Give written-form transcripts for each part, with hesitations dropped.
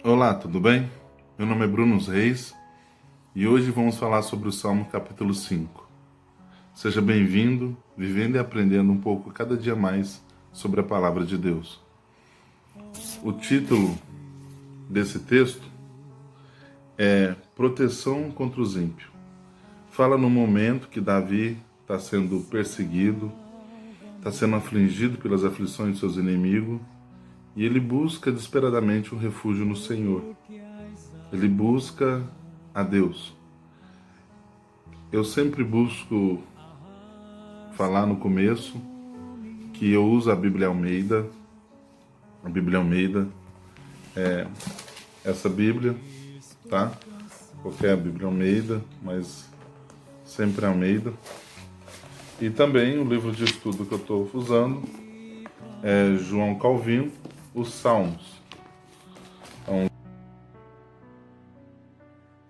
Olá, tudo bem? Meu nome é Bruno Reis e hoje vamos falar sobre o Salmo capítulo 5. Seja bem-vindo, vivendo e aprendendo um pouco cada dia mais sobre a palavra de Deus. O título desse texto é Proteção contra os ímpios. Fala no momento que Davi está sendo perseguido, está sendo afligido pelas aflições de seus inimigos e ele busca desesperadamente um refúgio no Senhor. Ele busca a Deus. Eu sempre busco falar no começo que eu uso a Bíblia Almeida. A Bíblia Almeida é essa Bíblia, tá? Qualquer Bíblia Almeida, mas sempre Almeida. E também o livro de estudo que eu estou usando é João Calvino, os Salmos. É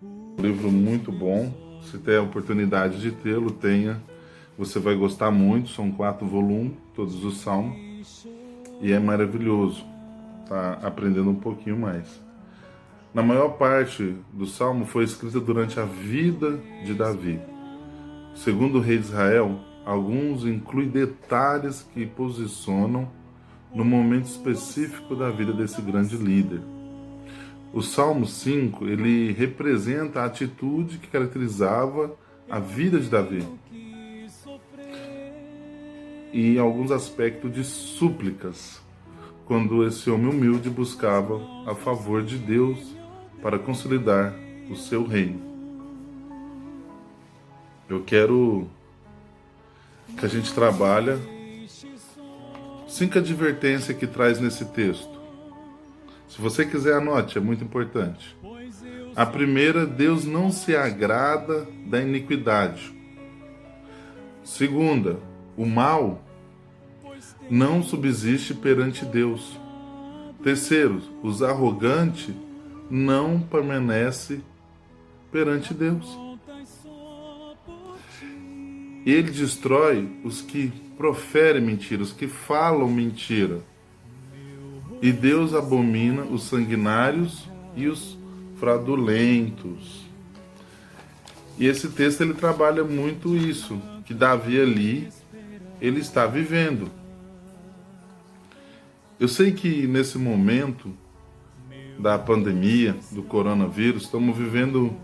um livro muito bom. Se tem a oportunidade de tê-lo, tenha. Você vai gostar muito. São 4 volumes, todos os Salmos. E é maravilhoso. Tá aprendendo um pouquinho mais. Na maior parte do Salmo foi escrita durante a vida de Davi. Segundo o rei de Israel, alguns incluem detalhes que posicionam no momento específico da vida desse grande líder. O Salmo 5, ele representa a atitude que caracterizava a vida de Davi e alguns aspectos de súplicas, quando esse homem humilde buscava a favor de Deus para consolidar o seu reino. Eu quero que a gente trabalhe 5 advertências que traz nesse texto. Se você quiser, anote, é muito importante. A primeira, Deus não se agrada da iniquidade. Segunda, o mal não subsiste perante Deus. Terceiro, os arrogantes não permanecem perante Deus. Ele destrói os que proferem mentira, os que falam mentira. E Deus abomina os sanguinários e os fraudulentos. E esse texto ele trabalha muito isso, que Davi ali, ele está vivendo. Eu sei que nesse momento da pandemia, do coronavírus, estamos vivendo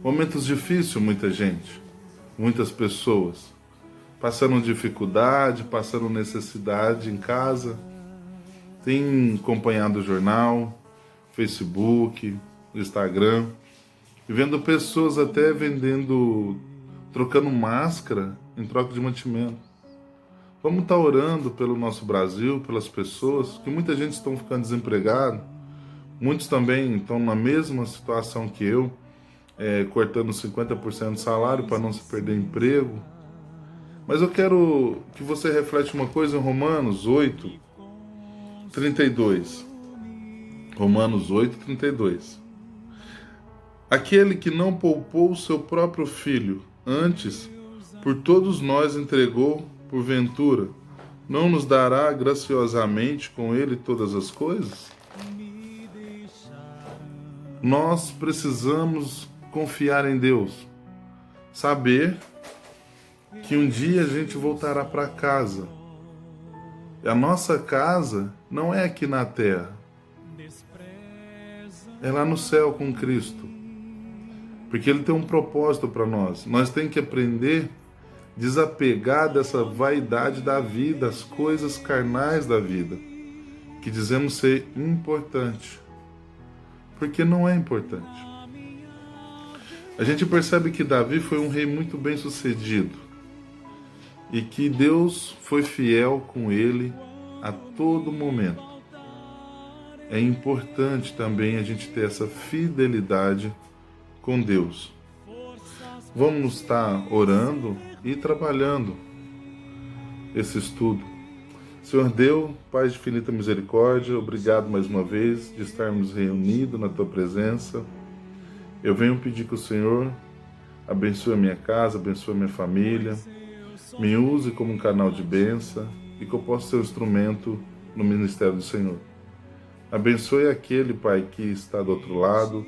momentos difíceis, muita gente, muitas pessoas, passando dificuldade, passando necessidade em casa. Tem acompanhado o jornal, Facebook, Instagram, e vendo pessoas até trocando máscara em troca de mantimento. Vamos estar orando pelo nosso Brasil, pelas pessoas, que muita gente está ficando desempregado, muitos também estão na mesma situação que eu, cortando 50% do salário para não se perder emprego. Mas eu quero que você reflete uma coisa em Romanos 8, 32. Romanos 8, 32. Aquele que não poupou o seu próprio filho, antes, por todos nós entregou, porventura, não nos dará graciosamente com ele todas as coisas? Nós precisamos confiar em Deus, saber que um dia a gente voltará para casa. E a nossa casa não é aqui na terra, é lá no céu com Cristo, porque Ele tem um propósito para nós. Nós temos que aprender a desapegar dessa vaidade da vida, as coisas carnais da vida, que dizemos ser importante, porque não é importante. A gente percebe que Davi foi um rei muito bem sucedido e que Deus foi fiel com ele a todo momento. É importante também a gente ter essa fidelidade com Deus. Vamos estar orando e trabalhando esse estudo. Senhor Deus, Pai de infinita misericórdia, obrigado mais uma vez de estarmos reunidos na Tua presença. Eu venho pedir que o Senhor abençoe a minha casa, abençoe a minha família, me use como um canal de bênção e que eu possa ser um instrumento no ministério do Senhor. Abençoe aquele, Pai, que está do outro lado,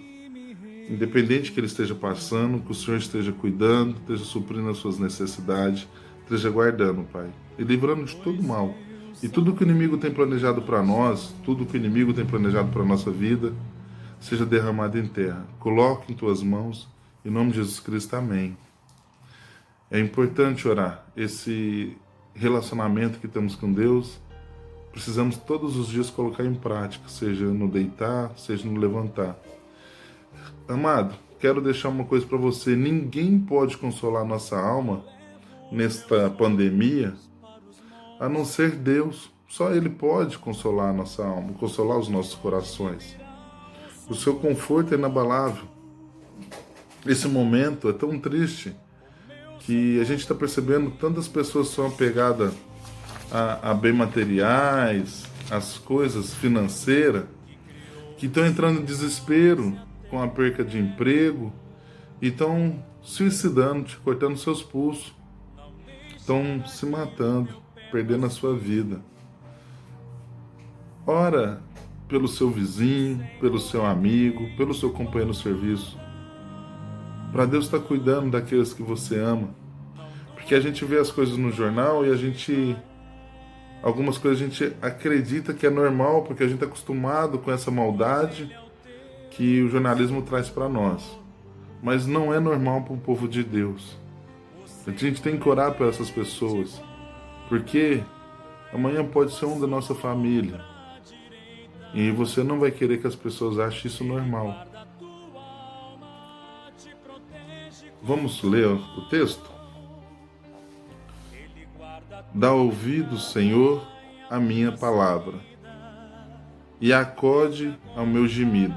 independente que ele esteja passando, que o Senhor esteja cuidando, esteja suprindo as suas necessidades, esteja guardando, Pai, e livrando de todo mal. E tudo que o inimigo tem planejado para nós, tudo que o inimigo tem planejado para a nossa vida, seja derramado em terra. Coloque em tuas mãos, em nome de Jesus Cristo, amém. É importante orar. Esse relacionamento que temos com Deus, precisamos todos os dias colocar em prática, seja no deitar, seja no levantar. Amado, quero deixar uma coisa para você: ninguém pode consolar nossa alma nesta pandemia a não ser Deus. Só Ele pode consolar a nossa alma, consolar os nossos corações. O seu conforto é inabalável. Esse momento é tão triste que a gente está percebendo que tantas pessoas são apegadas a bens materiais, às coisas financeiras, que estão entrando em desespero com a perca de emprego e estão suicidando, cortando seus pulsos, estão se matando, perdendo a sua vida. Ora pelo seu vizinho, pelo seu amigo, pelo seu companheiro de serviço, para Deus estar cuidando daqueles que você ama. Porque a gente vê as coisas no jornal e algumas coisas a gente acredita que é normal, porque a gente está acostumado com essa maldade que o jornalismo traz para nós. Mas não é normal para o povo de Deus. A gente tem que orar por essas pessoas, porque amanhã pode ser um da nossa família. E você não vai querer que as pessoas achem isso normal. Vamos ler o texto? Dá ouvido, Senhor, à minha palavra, e acode ao meu gemido.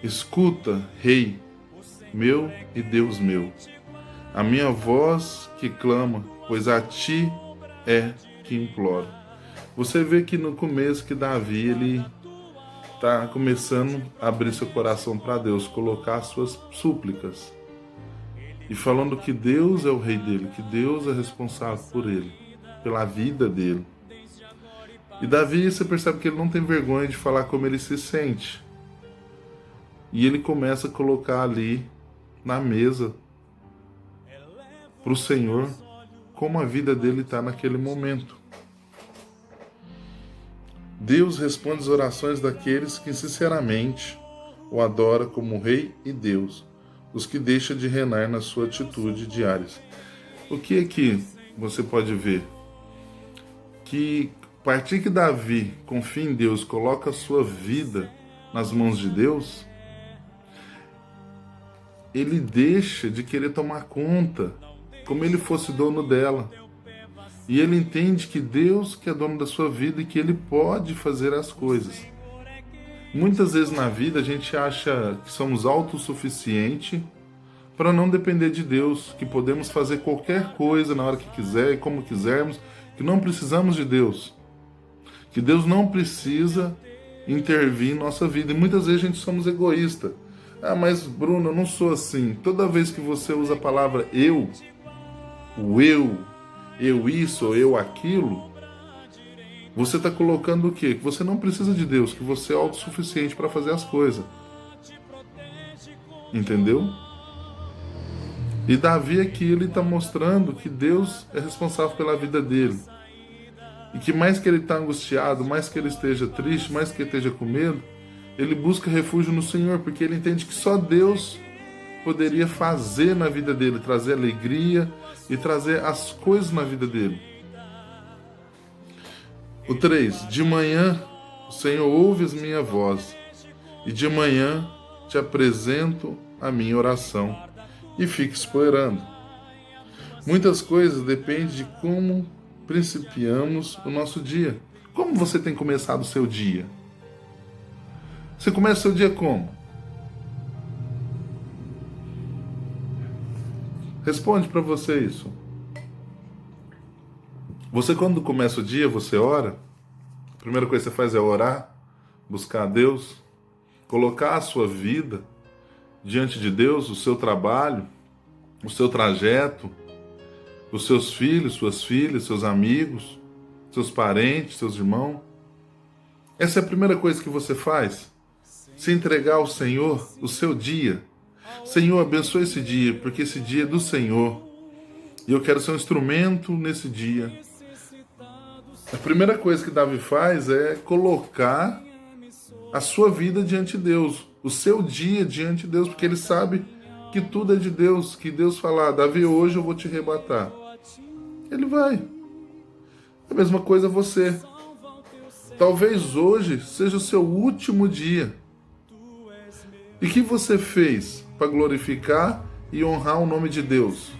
Escuta, Rei, meu e Deus meu, a minha voz que clama, pois a Ti é que imploro. Você vê que no começo que Davi, ele está começando a abrir seu coração para Deus, colocar suas súplicas. E falando que Deus é o rei dele, que Deus é responsável por ele, pela vida dele. E Davi, você percebe que ele não tem vergonha de falar como ele se sente. E ele começa a colocar ali na mesa para o Senhor como a vida dele está naquele momento. Deus responde as orações daqueles que sinceramente o adoram como Rei e Deus, os que deixam de reinar na sua atitude diária. O que é que você pode ver? Que a partir que Davi confia em Deus, coloca a sua vida nas mãos de Deus, ele deixa de querer tomar conta, como ele fosse dono dela. E ele entende que Deus que é dono da sua vida e que ele pode fazer as coisas. Muitas vezes na vida a gente acha que somos autossuficientes para não depender de Deus, que podemos fazer qualquer coisa na hora que quiser e como quisermos, que não precisamos de Deus, que Deus não precisa intervir em nossa vida. E muitas vezes a gente somos egoístas. Ah, mas Bruno, eu não sou assim. Toda vez que você usa a palavra eu, o eu isso ou eu aquilo, você está colocando o quê? Que você não precisa de Deus, que você é autossuficiente para fazer as coisas. Entendeu? E Davi aqui, ele está mostrando que Deus é responsável pela vida dele. E que mais que ele está angustiado, mais que ele esteja triste, mais que ele esteja com medo, ele busca refúgio no Senhor, porque ele entende que só Deus poderia fazer na vida dele, trazer alegria e trazer as coisas na vida dele. O 3. De manhã o Senhor ouve a minha voz, e de manhã te apresento a minha oração, e fico esperando. Muitas coisas dependem de como principiamos o nosso dia. Como você tem começado o seu dia? Você começa o seu dia como? Responde para você isso. Você, quando começa o dia, você ora? A primeira coisa que você faz é orar, buscar a Deus, colocar a sua vida diante de Deus, o seu trabalho, o seu trajeto, os seus filhos, suas filhas, seus amigos, seus parentes, seus irmãos. Essa é a primeira coisa que você faz? Se entregar ao Senhor o seu dia. Senhor, abençoe esse dia, porque esse dia é do Senhor. E eu quero ser um instrumento nesse dia. A primeira coisa que Davi faz é colocar a sua vida diante de Deus, o seu dia diante de Deus, porque ele sabe que tudo é de Deus, que Deus fala, Davi, hoje eu vou te arrebatar. Ele vai. A mesma coisa você. Talvez hoje seja o seu último dia. E o que você fez para glorificar e honrar o nome de Deus?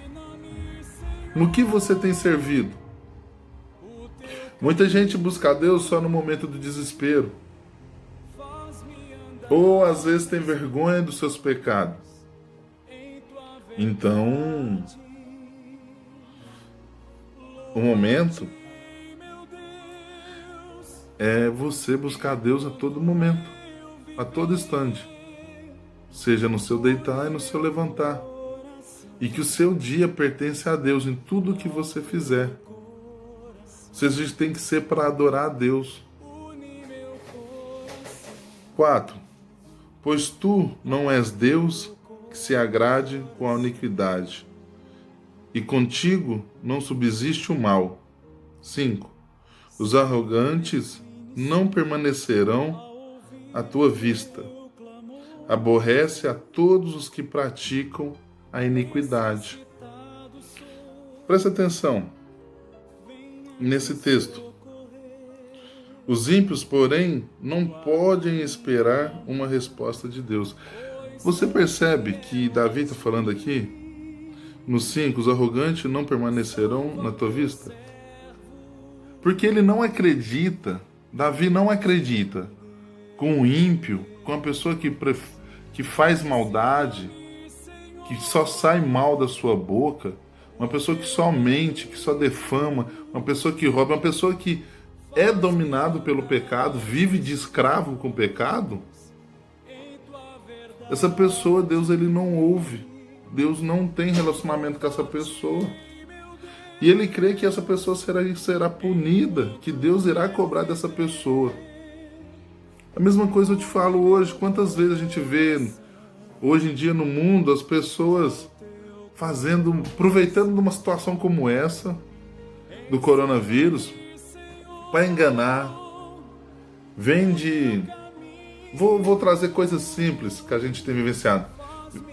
No que você tem servido? Muita gente busca a Deus só no momento do desespero. Ou às vezes tem vergonha dos seus pecados. Então, o momento é você buscar a Deus a todo momento, a todo instante. Seja no seu deitar e no seu levantar. E que o seu dia pertence a Deus em tudo que você fizer. Você tem que ser para adorar a Deus. 4. Pois tu não és Deus que se agrade com a iniquidade, e contigo não subsiste o mal. 5. Os arrogantes não permanecerão à tua vista. Aborrece a todos os que praticam a iniquidade. Presta atenção nesse texto. Os ímpios, porém, não podem esperar uma resposta de Deus. Você percebe que Davi está falando aqui, no 5, os arrogantes não permanecerão na tua vista? Porque ele não acredita, Davi não acredita com o ímpio, com a pessoa que faz maldade, que só sai mal da sua boca, uma pessoa que só mente, que só defama, uma pessoa que rouba, uma pessoa que é dominado pelo pecado, vive de escravo com o pecado. Essa pessoa, Deus ele não ouve. Deus não tem relacionamento com essa pessoa. E ele crê que essa pessoa será punida, que Deus irá cobrar dessa pessoa. A mesma coisa eu te falo hoje. Quantas vezes a gente vê hoje em dia no mundo as pessoas aproveitando de uma situação como essa, do coronavírus, para enganar. Vou trazer coisas simples que a gente tem vivenciado.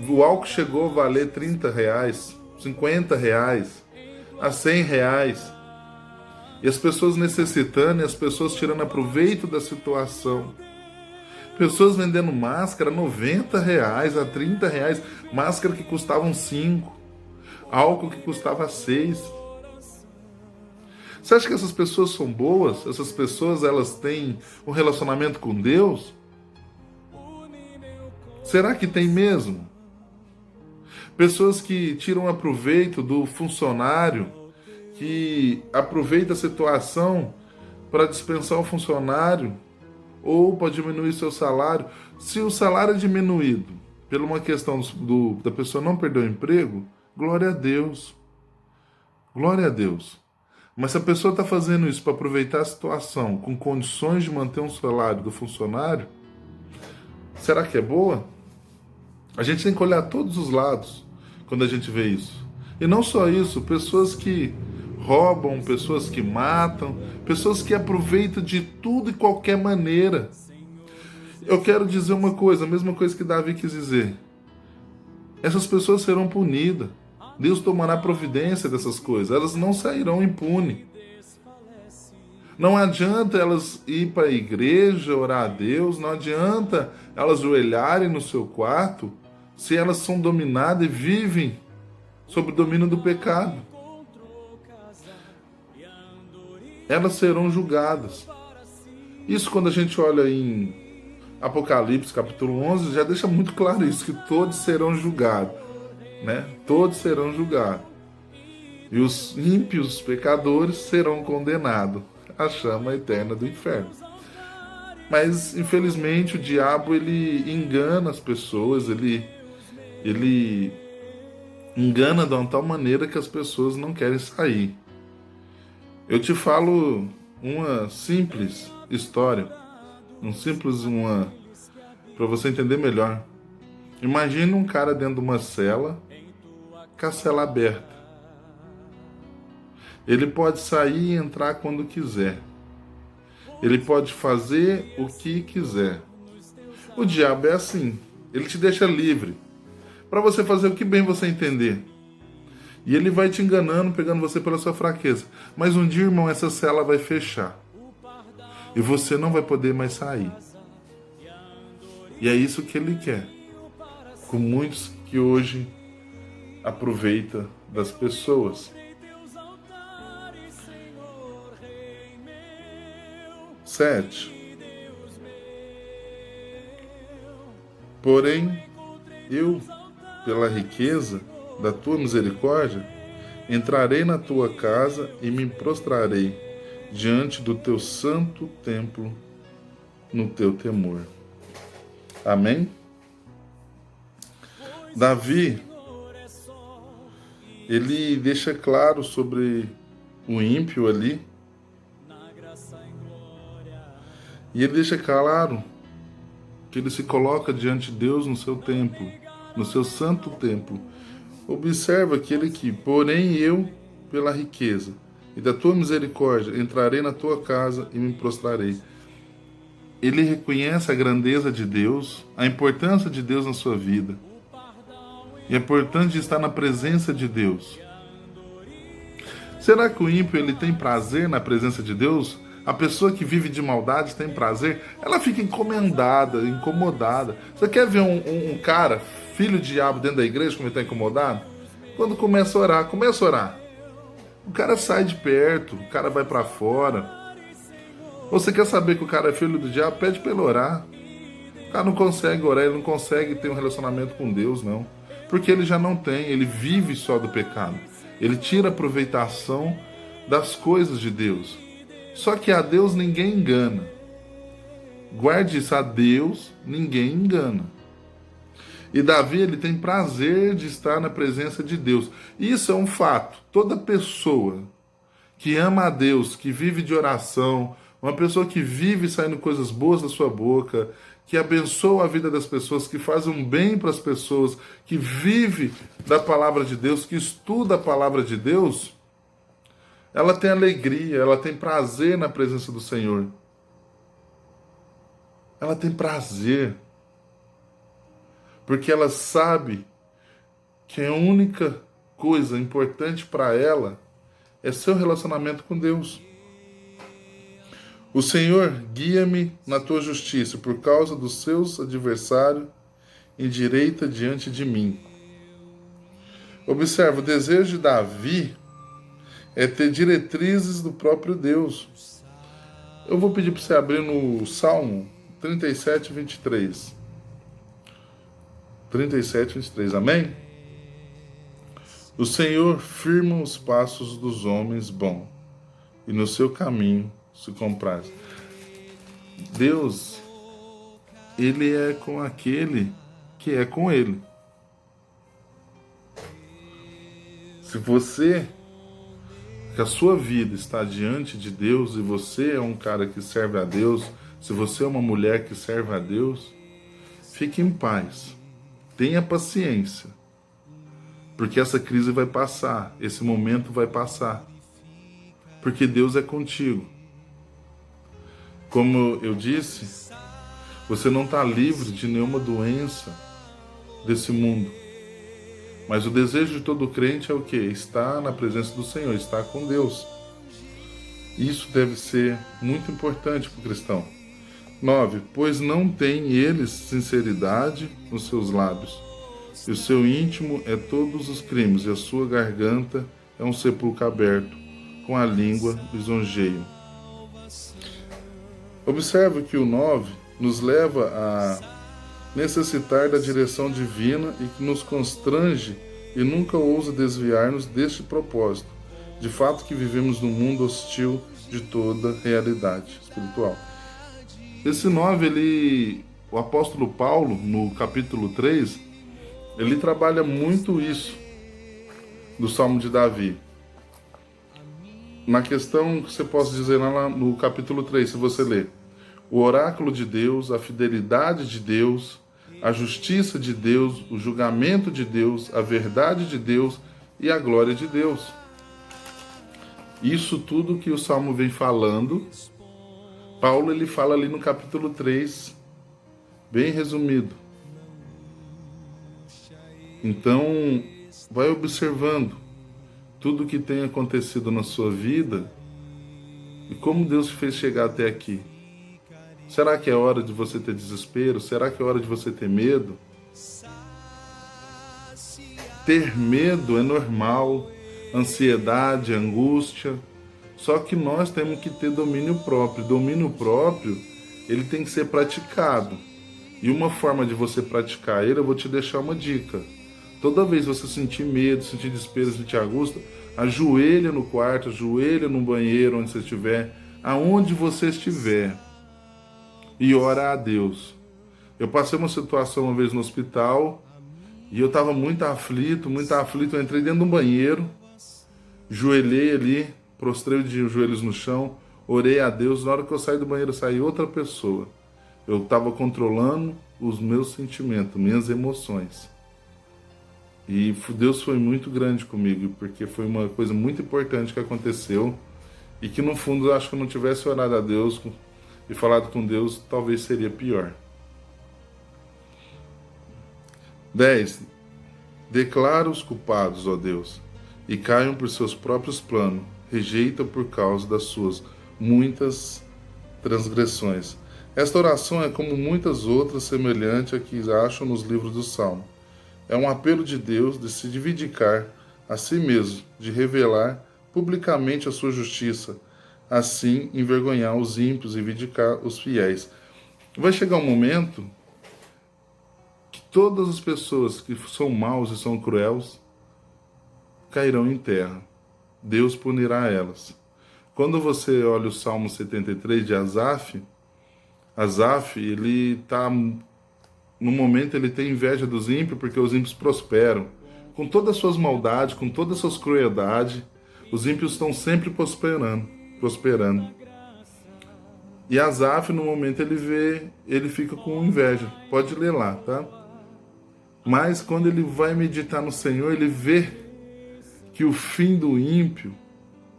O álcool chegou a valer R$30, R$50, a R$100. E as pessoas necessitando, e as pessoas tirando aproveito da situação. Pessoas vendendo máscara a R$90, a R$30, máscara que custavam 5, álcool que custava 6. Você acha que essas pessoas são boas? Essas pessoas elas têm um relacionamento com Deus? Será que tem mesmo? Pessoas que tiram aproveito do funcionário, que aproveita a situação para dispensar o funcionário ou para diminuir seu salário. Se o salário é diminuído por uma questão da pessoa não perder o emprego, glória a Deus. Glória a Deus. Mas se a pessoa está fazendo isso para aproveitar a situação com condições de manter um salário do funcionário, será que é boa? A gente tem que olhar todos os lados quando a gente vê isso. E não só isso, pessoas que roubam, pessoas que matam, pessoas que aproveitam de tudo e qualquer maneira. Eu quero dizer uma coisa, a mesma coisa que Davi quis dizer. Essas pessoas serão punidas. Deus tomará providência dessas coisas. Elas não sairão impunes. Não adianta elas ir para a igreja, orar a Deus. Não adianta elas joelharem no seu quarto se elas são dominadas e vivem sob o domínio do pecado. Elas serão julgadas. Isso quando a gente olha em Apocalipse capítulo 11, já deixa muito claro isso, que todos serão julgados. Né? Todos serão julgados. E os ímpios, os pecadores, serão condenados à chama eterna do inferno. Mas, infelizmente, o diabo, ele engana as pessoas, ele engana de uma tal maneira que as pessoas não querem sair. Eu te falo uma simples história. para você entender melhor. Imagina um cara dentro de uma cela, com a cela aberta. Ele pode sair e entrar quando quiser. Ele pode fazer o que quiser. O diabo é assim. Ele te deixa livre para você fazer o que bem você entender. E ele vai te enganando, pegando você pela sua fraqueza. Mas um dia, irmão, essa cela vai fechar. E você não vai poder mais sair. E é isso que ele quer. Com muitos que hoje aproveita das pessoas. 7. Porém, eu, pela riqueza da tua misericórdia, entrarei na tua casa e me prostrarei diante do teu santo templo no teu temor. Amém? Davi, ele deixa claro sobre o ímpio ali. E ele deixa claro que ele se coloca diante de Deus no seu templo, no seu santo templo. Observa aquele que, porém eu, pela riqueza e da tua misericórdia, entrarei na tua casa e me prostrarei. Ele reconhece a grandeza de Deus, a importância de Deus na sua vida. E é importante estar na presença de Deus. Será que o ímpio ele tem prazer na presença de Deus? A pessoa que vive de maldade tem prazer? Ela fica incomodada. Você quer ver um cara, filho de diabo, dentro da igreja, como ele está incomodado? Quando começa a orar. O cara sai de perto, o cara vai para fora. Você quer saber que o cara é filho do diabo? Pede para ele orar. O cara não consegue orar, ele não consegue ter um relacionamento com Deus, não. Porque ele já não tem, ele vive só do pecado. Ele tira aproveitação das coisas de Deus. Só que a Deus ninguém engana. Guarde isso, a Deus ninguém engana. E Davi, ele tem prazer de estar na presença de Deus. Isso é um fato. Toda pessoa que ama a Deus, que vive de oração, uma pessoa que vive saindo coisas boas da sua boca, que abençoa a vida das pessoas, que faz um bem para as pessoas, que vive da palavra de Deus, que estuda a palavra de Deus, ela tem alegria, ela tem prazer na presença do Senhor. Ela tem prazer. Porque ela sabe que a única coisa importante para ela é seu relacionamento com Deus. O Senhor, guia-me na tua justiça, por causa dos seus adversários, endireita diante de mim. Observa, o desejo de Davi é ter diretrizes do próprio Deus. Eu vou pedir para você abrir no Salmo 37, 23. 37, 23, amém? O Senhor firma os passos dos homens bons, e no seu caminho se compraz. Deus, ele é com aquele que é com ele. Se você, que a sua vida está diante de Deus, e você é um cara que serve a Deus, se você é uma mulher que serve a Deus, fique em paz. Tenha paciência, porque essa crise vai passar, esse momento vai passar, porque Deus é contigo. Como eu disse, você não está livre de nenhuma doença desse mundo, mas o desejo de todo crente é o quê? Estar na presença do Senhor, estar com Deus. Isso deve ser muito importante para o cristão. 9. Pois não tem eles sinceridade nos seus lábios, e o seu íntimo é todos os crimes, e a sua garganta é um sepulcro aberto, com a língua lisonjeio. Observe que o 9 nos leva a necessitar da direção divina e que nos constrange e nunca ousa desviar-nos deste propósito. De fato que vivemos num mundo hostil de toda realidade espiritual. Esse 9, o apóstolo Paulo, no capítulo 3, ele trabalha muito isso do Salmo de Davi. Na questão que você possa dizer lá no capítulo 3, se você ler. o oráculo de Deus, a fidelidade de Deus, a justiça de Deus, o julgamento de Deus, a verdade de Deus e a glória de Deus. Isso tudo que o Salmo vem falando, Paulo ele fala ali no capítulo 3, bem resumido. Então, vai observando tudo que tem acontecido na sua vida e como Deus te fez chegar até aqui. Será que é hora de você ter desespero? Será que é hora de você ter medo? Ter medo é normal, ansiedade, angústia. Só que nós temos que ter domínio próprio. Domínio próprio, ele tem que ser praticado. E uma forma de você praticar ele, eu vou te deixar uma dica. Toda vez que você sentir medo, sentir desespero, sentir angústia, ajoelha no quarto, ajoelha no banheiro, onde você estiver, aonde você estiver, e ora a Deus. Eu passei uma situação uma vez no hospital, e eu estava muito aflito, eu entrei dentro de um banheiro, joelhei ali, prostrei os joelhos no chão, orei a Deus. Na hora que eu saí do banheiro, saiu outra pessoa. Eu estava controlando os meus sentimentos, minhas emoções. E Deus foi muito grande comigo, porque foi uma coisa muito importante que aconteceu e que no fundo eu acho que eu não tivesse orado a Deus e falado com Deus, talvez seria pior. 10. Declara os culpados, ó Deus, e caiam por seus próprios planos, rejeita por causa das suas muitas transgressões. Esta oração é como muitas outras semelhante a que acham nos livros do Salmo. É um apelo de Deus de se vindicar a si mesmo, de revelar publicamente a sua justiça, assim envergonhar os ímpios e vindicar os fiéis. Vai chegar um momento que todas as pessoas que são maus e são cruéis cairão em terra. Deus punirá elas. Quando você olha o Salmo 73 de Asaf, ele está... No momento ele tem inveja dos ímpios porque os ímpios prosperam. Com todas as suas maldades, com todas as suas crueldades, os ímpios estão sempre prosperando. E Asaf, no momento ele fica com inveja. Pode ler lá, tá? Mas quando ele vai meditar no Senhor, ele vê que o fim do ímpio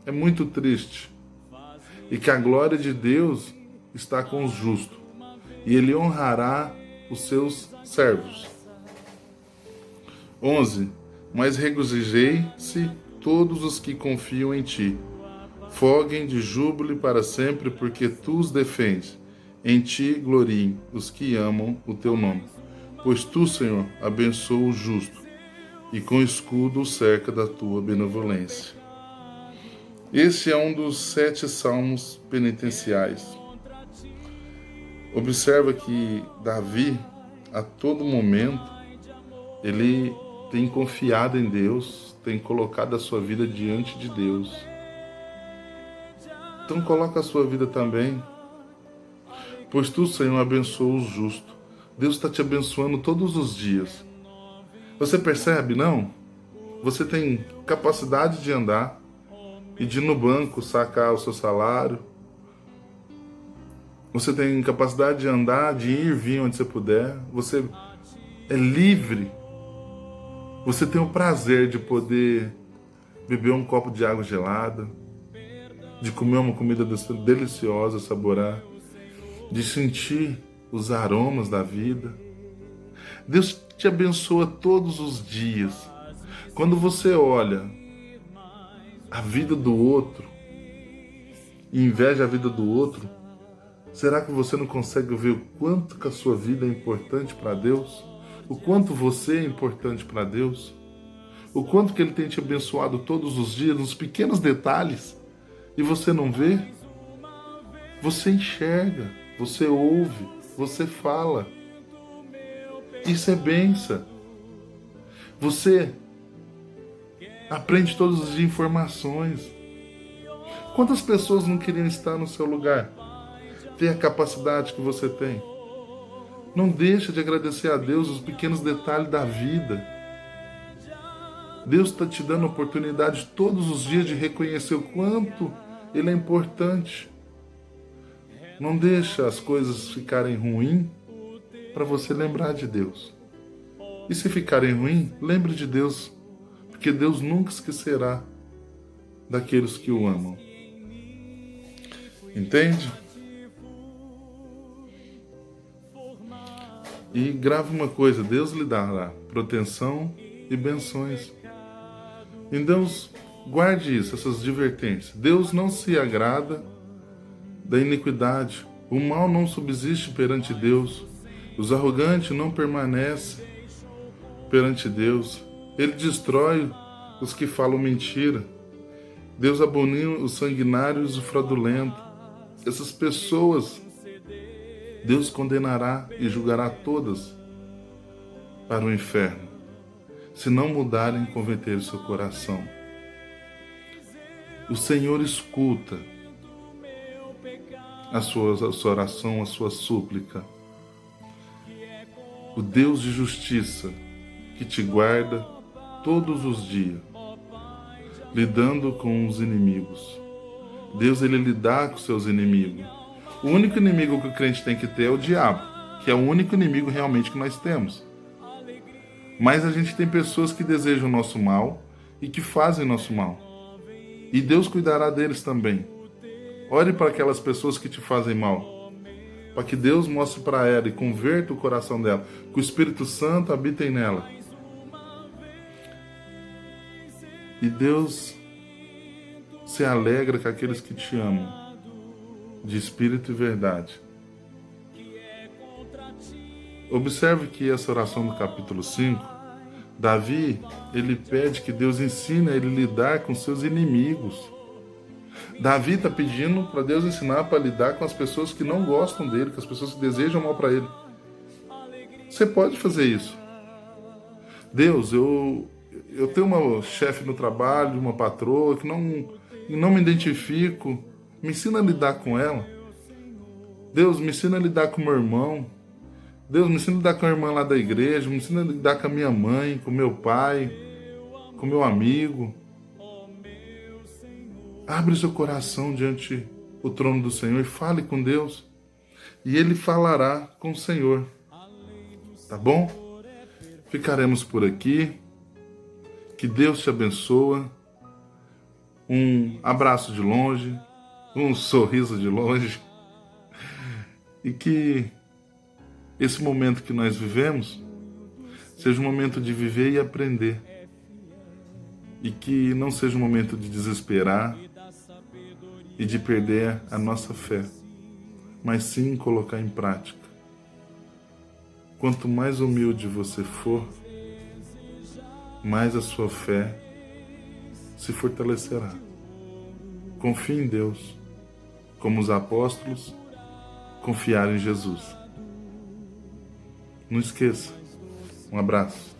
é muito triste. E que a glória de Deus está com os justos. E ele honrará os seus servos. 11. Mas regozijei-se todos os que confiam em ti. Foguem de júbilo para sempre, porque tu os defendes. Em ti gloriem os que amam o teu nome. Pois tu, Senhor, abençoa o justo, e com escudo o cerca da tua benevolência. Esse é um dos 7 salmos penitenciais. Observa que Davi, a todo momento, ele tem confiado em Deus, tem colocado a sua vida diante de Deus. Então coloca a sua vida também. Pois tu, Senhor, abençoa o justo. Deus está te abençoando todos os dias. Você percebe, não? Você tem capacidade de andar e de ir no banco sacar o seu salário. Você tem capacidade de andar, de ir e vir onde você puder. Você é livre. Você tem o prazer de poder beber um copo de água gelada, de comer uma comida deliciosa, saborar, de sentir os aromas da vida. Deus te abençoa todos os dias. Quando você olha a vida do outro e inveja a vida do outro, será que você não consegue ver o quanto que a sua vida é importante para Deus? O quanto você é importante para Deus? O quanto que Ele tem te abençoado todos os dias, nos pequenos detalhes, e você não vê? Você enxerga, você ouve, você fala. Isso é bênção. Você aprende todos os dias informações. Quantas pessoas não queriam estar no seu lugar? Ter a capacidade que você tem. Não deixa de agradecer a Deus os pequenos detalhes da vida. Deus está te dando a oportunidade todos os dias de reconhecer o quanto Ele é importante. Não deixa as coisas ficarem ruins para você lembrar de Deus. E se ficarem ruins, lembre de Deus, porque Deus nunca esquecerá daqueles que o amam. Entende? E grave uma coisa, Deus lhe dará proteção e benções. Então, guarde isso, essas advertências. Deus não se agrada da iniquidade. O mal não subsiste perante Deus. Os arrogantes não permanecem perante Deus. Ele destrói os que falam mentira. Deus abomina os sanguinários e os fraudulentos. Essas pessoas Deus condenará e julgará todas para o inferno, se não mudarem e converterem o seu coração. O Senhor escuta a sua oração, a sua súplica. O Deus de justiça que te guarda todos os dias, lidando com os inimigos. Deus, ele lidar com seus inimigos. O único inimigo que o crente tem que ter é o diabo, que é o único inimigo realmente que nós temos. Mas a gente tem pessoas que desejam o nosso mal e que fazem nosso mal. E Deus cuidará deles também. Ore para aquelas pessoas que te fazem mal, para que Deus mostre para ela e converta o coração dela, que o Espírito Santo habite nela. E Deus se alegra com aqueles que te amam, de espírito e verdade. Observe que essa oração do capítulo 5, Davi, ele pede que Deus ensine a ele lidar com seus inimigos. Davi está pedindo para Deus ensinar para lidar com as pessoas que não gostam dele, com as pessoas que desejam mal para ele. Você pode fazer isso. Deus, eu tenho uma chefe no trabalho, uma patroa que não me identifico. Me ensina a lidar com ela. Deus, me ensina a lidar com meu irmão. Deus, me ensina a lidar com a irmã lá da igreja. Me ensina a lidar com a minha mãe, com meu pai, com meu amigo. Abre seu coração diante do trono do Senhor e fale com Deus. E Ele falará com o Senhor. Tá bom? Ficaremos por aqui. Que Deus te abençoe. Um abraço de longe. Um sorriso de longe. E que esse momento que nós vivemos seja um momento de viver e aprender. E que não seja um momento de desesperar e de perder a nossa fé, mas sim colocar em prática. Quanto mais humilde você for, mais a sua fé se fortalecerá. Confie em Deus, como os apóstolos confiaram em Jesus. Não esqueça. Um abraço.